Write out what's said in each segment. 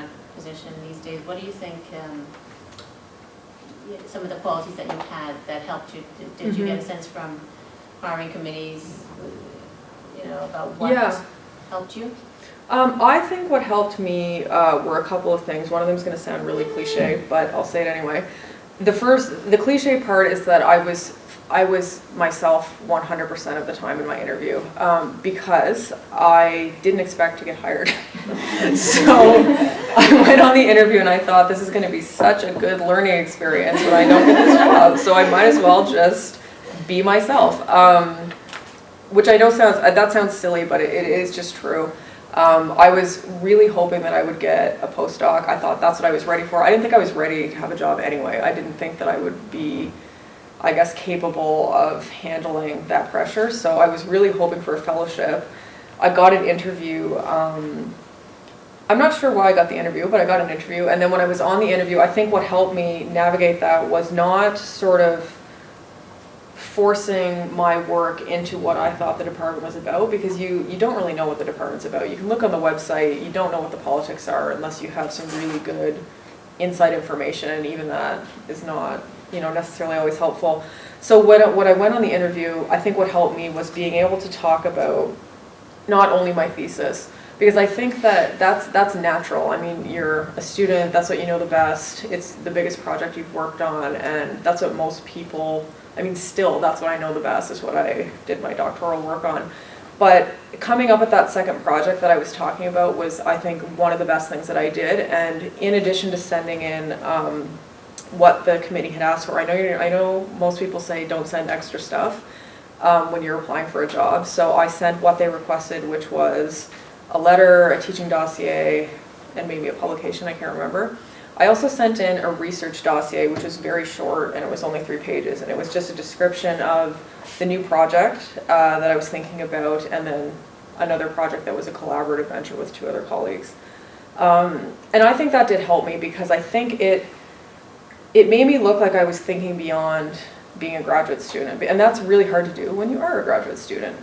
that position these days. What do you think some of the qualities that you had that helped you? Did you get a sense from hiring committees, about what helped you? I think what helped me were a couple of things. One of them is going to sound really cliche, but I'll say it anyway. The cliche part is that I was myself 100% of the time in my interview because I didn't expect to get hired. So I went on the interview and I thought, this is going to be such a good learning experience when I don't get this job, so I might as well just be myself. Which I know sounds silly, but it is just true. I was really hoping that I would get a postdoc. I thought that's what I was ready for. I didn't think I was ready to have a job anyway. I didn't think that I would be, I guess, capable of handling that pressure. So I was really hoping for a fellowship. I got an interview. I'm not sure why I got the interview, but I got an interview. And then when I was on the interview, I think what helped me navigate that was not sort of forcing my work into what I thought the department was about, because you don't really know what the department's about. You can look on the website, you don't know what the politics are unless you have some really good inside information, and even that is not necessarily always helpful. So when I went on the interview, I think what helped me was being able to talk about not only my thesis, because I think that's natural. I mean, you're a student, that's what you know the best, it's the biggest project you've worked on, and that's what most people, still, that's what I know the best, is what I did my doctoral work on. But coming up with that second project that I was talking about was, I think, one of the best things that I did. And in addition to sending in what the committee had asked for, I know most people say don't send extra stuff when you're applying for a job. So I sent what they requested, which was a letter, a teaching dossier, and maybe a publication, I can't remember. I also sent in a research dossier, which was very short, and it was only 3 pages, and it was just a description of the new project that I was thinking about, and then another project that was a collaborative venture with 2 other colleagues. And I think that did help me, because I think it made me look like I was thinking beyond being a graduate student, and that's really hard to do when you are a graduate student.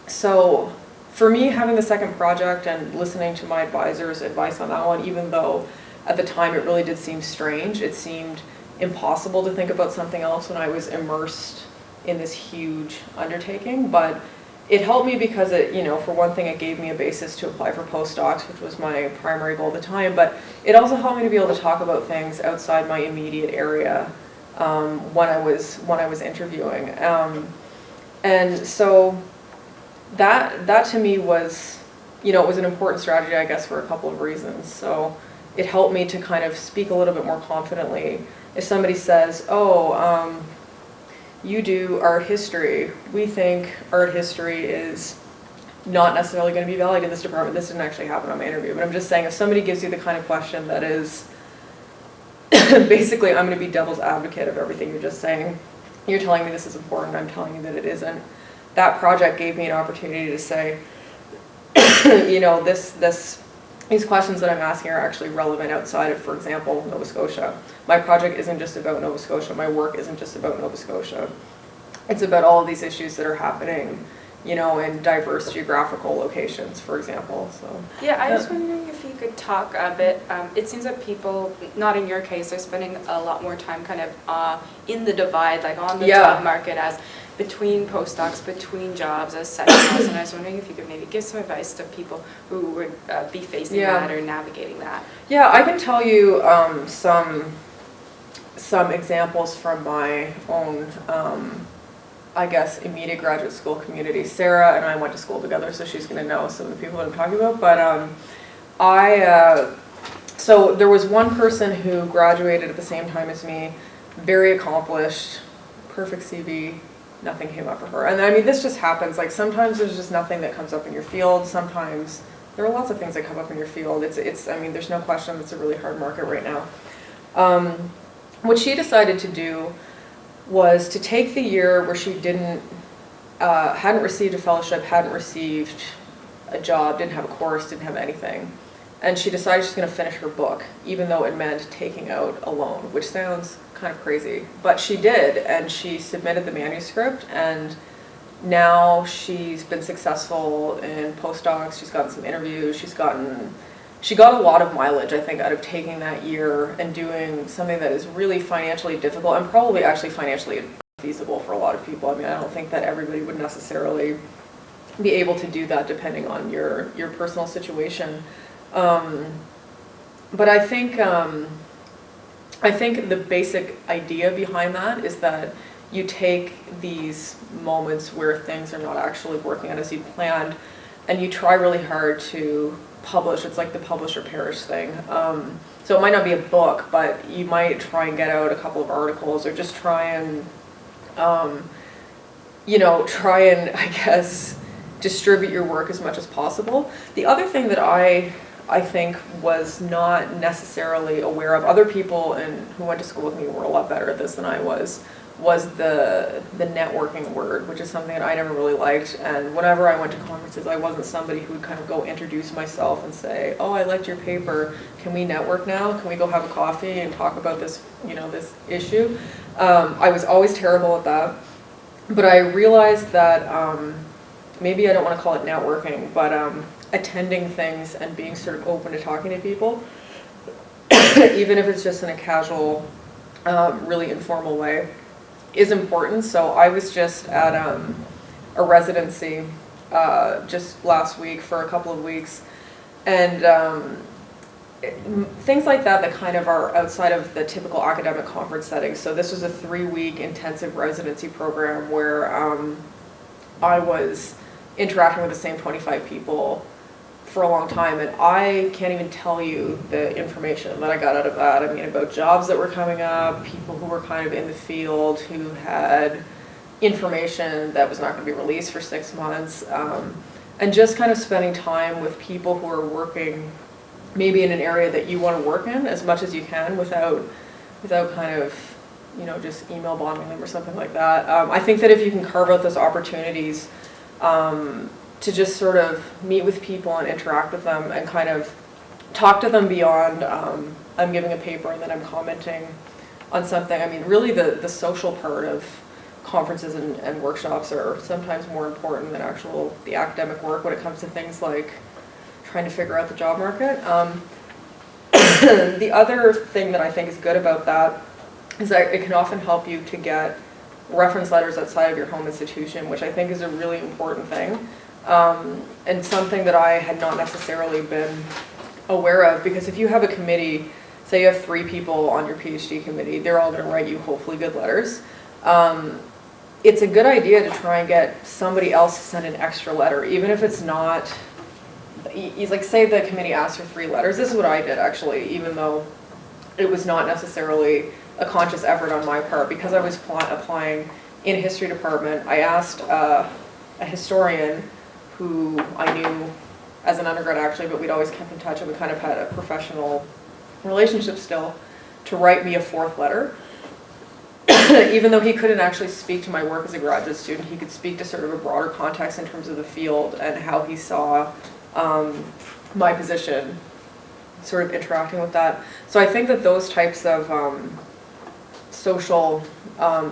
So for me, having the second project and listening to my advisor's advice on that one, even though at the time it really did seem strange, it seemed impossible to think about something else when I was immersed in this huge undertaking, but it helped me because it, for one thing, it gave me a basis to apply for postdocs, which was my primary goal at the time, but it also helped me to be able to talk about things outside my immediate area when I was interviewing. And so that to me was, it was an important strategy, I guess, for a couple of reasons. So it helped me to kind of speak a little bit more confidently. If somebody says, you do art history, we think art history is not necessarily going to be valued in this department. This didn't actually happen on my interview, but I'm just saying, if somebody gives you the kind of question that is basically, I'm going to be devil's advocate of everything you're just saying, you're telling me this is important, I'm telling you that it isn't. That project gave me an opportunity to say, these questions that I'm asking are actually relevant outside of, for example, Nova Scotia. My project isn't just about Nova Scotia. My work isn't just about Nova Scotia. It's about all of these issues that are happening, in diverse geographical locations, for example. So yeah, I was wondering if you could talk a bit. It seems that people, not in your case, are spending a lot more time kind of in the divide, like on the job market, as between postdocs, between jobs, as second. And I was wondering if you could maybe give some advice to people who would be facing that or navigating that. Yeah, I can tell you some examples from my own, I guess, immediate graduate school community. Sarah and I went to school together, so she's going to know some of the people that I'm talking about. But so there was one person who graduated at the same time as me, very accomplished, perfect CV. Nothing came up for her. And this just happens. Like, sometimes there's just nothing that comes up in your field. Sometimes there are lots of things that come up in your field. There's no question it's a really hard market right now. What she decided to do was to take the year where she hadn't received a fellowship, hadn't received a job, didn't have a course, didn't have anything. And she decided she's going to finish her book, even though it meant taking out a loan, which sounds kind of crazy. But she did, and she submitted the manuscript, and now she's been successful in postdocs, she's gotten some interviews, she got a lot of mileage, I think, out of taking that year and doing something that is really financially difficult and probably actually financially feasible for a lot of people. I mean, I don't think that everybody would necessarily be able to do that depending on your personal situation. But I think the basic idea behind that is that you take these moments where things are not actually working out as you planned, and you try really hard to publish. It's like the publish or perish thing. So it might not be a book, but you might try and get out a couple of articles, or just try and, I guess, distribute your work as much as possible. The other thing that I think was not necessarily aware of, other people who went to school with me were a lot better at this than I was the networking word, which is something that I never really liked. And whenever I went to conferences, I wasn't somebody who would kind of go introduce myself and say, oh, I liked your paper, can we network now? Can we go have a coffee and talk about this, this issue? I was always terrible at that. But I realized that maybe I don't want to call it networking, but attending things and being sort of open to talking to people, even if it's just in a casual, really informal way, is important. So I was just at a residency just last week for a couple of weeks, and things like that kind of are outside of the typical academic conference setting. So this was a 3-week intensive residency program where I was interacting with the same 25 people for a long time, and I can't even tell you the information that I got out of that. I mean, about jobs that were coming up, people who were kind of in the field who had information that was not going to be released for 6 months, and just kind of spending time with people who are working maybe in an area that you want to work in as much as you can without kind of, just email bombing them or something like that. I think that if you can carve out those opportunities to just sort of meet with people and interact with them and kind of talk to them beyond I'm giving a paper and then I'm commenting on something. I mean, really the social part of conferences and workshops are sometimes more important than the academic work when it comes to things like trying to figure out the job market. The other thing that I think is good about that is that it can often help you to get reference letters outside of your home institution, which I think is a really important thing, and something that I had not necessarily been aware of, because if you have a committee, say you have 3 people on your PhD committee, they're all going to write you hopefully good letters. It's a good idea to try and get somebody else to send an extra letter, even if it's not, like say the committee asked for 3 letters. This is what I did actually, even though it was not necessarily a conscious effort on my part, because I was applying in a history department. I asked a historian who I knew as an undergrad actually, but we'd always kept in touch and we kind of had a professional relationship still, to write me a 4th letter. Even though he couldn't actually speak to my work as a graduate student, he could speak to sort of a broader context in terms of the field and how he saw my position, sort of interacting with that. So I think that those types of social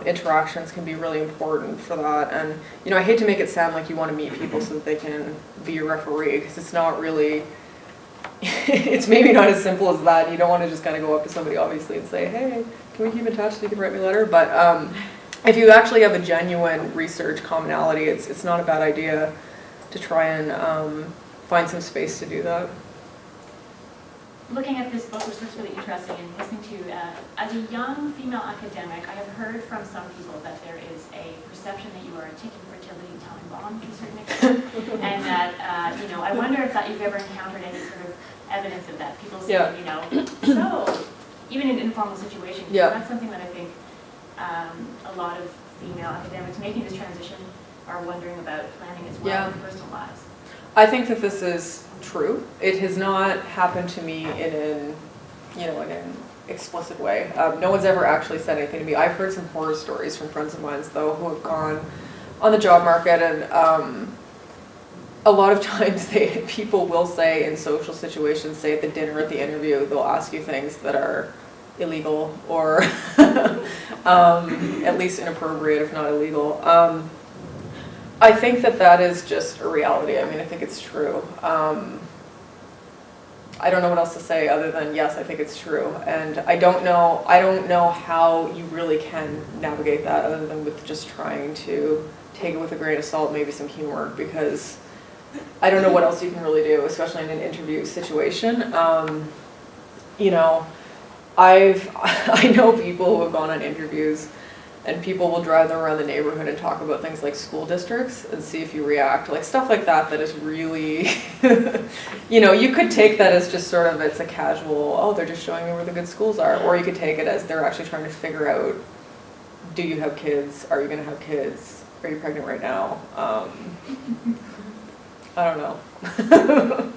interactions can be really important for that. And I hate to make it sound like you want to meet people so that they can be your referee, because it's not really, it's maybe not as simple as that. You don't want to just kind of go up to somebody obviously and say, hey, can we keep in touch so you can write me a letter? But if you actually have a genuine research commonality, it's not a bad idea to try and find some space to do that. Looking at this book, which looks really interesting, and listening to, as a young female academic, I have heard from some people that there is a perception that you are a ticking fertility time bomb to a certain extent, and that, I wonder if that you've ever encountered any sort of evidence of that. People say, so, even in informal situations, that's something that I think a lot of female academics making this transition are wondering about planning as well in their personal lives. I think that this is true. It has not happened to me in an explicit way. No one's ever actually said anything to me. I've heard some horror stories from friends of mine, though, who have gone on the job market, and a lot of times people will say in social situations, say at the dinner, at the interview, they'll ask you things that are illegal or at least inappropriate, if not illegal. I think that is just a reality. I mean, I think it's true. I don't know what else to say other than yes, I think it's true. And I don't know how you really can navigate that other than with just trying to take it with a grain of salt, maybe some humor, because I don't know what else you can really do, especially in an interview situation. You know, I know people who have gone on interviews and people will drive them around the neighborhood and talk about things like school districts and see if you react, like stuff like that that is really, you know, you could take that as just sort of, it's a casual, oh, they're just showing me where the good schools are, or you could take it as they're actually trying to figure out, do you have kids, are you going to have kids, are you pregnant right now? I don't know.